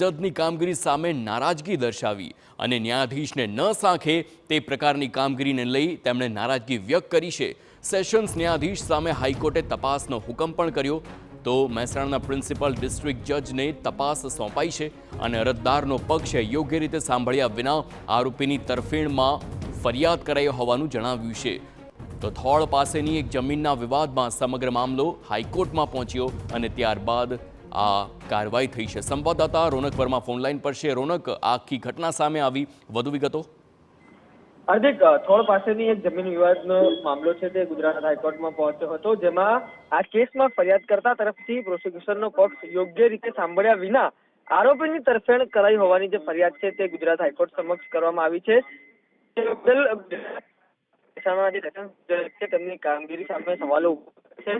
જજની કામગીરી સામે નારાજગી દર્શાવી અને ન્યાયાધીશને ન સાંખે તે પ્રકારની કામગીરીને લઈ તેમણે નારાજગી વ્યક્ત કરી છે। સેશન્સ ન્યાયાધીશ સામે હાઈકોર્ટે તપાસનો હુકમ પણ કર્યો તો મહેસાણાના પ્રિન્સિપલ ડિસ્ટ્રિક્ટ જજને તપાસ સોંપાઈ છે અને અરજદારનો પક્ષ યોગ્ય રીતે સાંભળ્યા વિના આરોપીની તરફેણમાં ફરિયાદ કરાઈ હોવાનું જણાવ્યું છે। તો થોળ પાસેની એક જમીનના વિવાદમાં સમગ્ર મામલો હાઈકોર્ટમાં પહોંચ્યો અને ત્યારબાદ આ કાર્યવાહી થઈ છે। સંવાદદાતા રોનક વર્મા ફોનલાઈન પર છે। રોનક, આખી ઘટના સામે આવી, વધુ વિગતો। હાર્દિક, થોળ પાસેની એક જમીન વિવાદનો મામલો છે તે ગુજરાત હાઈકોર્ટમાં પહોંચ્યો હતો, જેમાં આ કેસમાં ફરિયાદ કરતા તરફથી પ્રોસિક્યુશનનો પક્ષ યોગ્ય રીતે સાંભળ્યા વિના આરોપીની તરફેણ કરાઈ હોવાની જે ફરિયાદ છે તે ગુજરાત હાઈકોર્ટ સમક્ષ કરવામાં આવી છે। તેમની કામગીરી સામે સવાલો છે।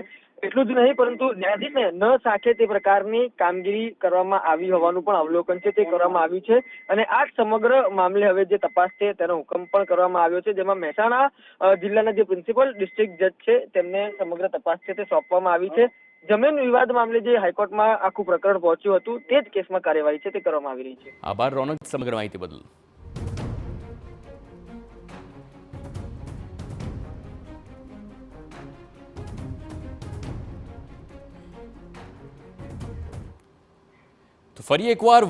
એટલું જ નહીં, પરંતુ ન્યાયાધીશને ન સાંખે તે પ્રકારની કામગીરી કરવામાં આવી હોવાનું પણ અવલોકન છે તે કરવામાં આવ્યું છે અને આ સમગ્ર મામલે હવે જે તપાસ છે તેનો હુકમ પણ કરવામાં આવ્યો છે, જેમાં મહેસાણા જિલ્લાના જે પ્રિન્સિપલ ડિસ્ટ્રિક્ટ જજ છે તેમને સમગ્ર તપાસ છે તે સોંપવામાં આવી છે। જમીન વિવાદ મામલે જે હાઈકોર્ટમાં આખું પ્રકરણ પહોંચ્યું હતું તે જ કેસમાં કાર્યવાહી છે તે કરવામાં આવી રહી છે। આભાર રોનક, સમગ્ર માહિતી બદલ। તો ફરી એકવાર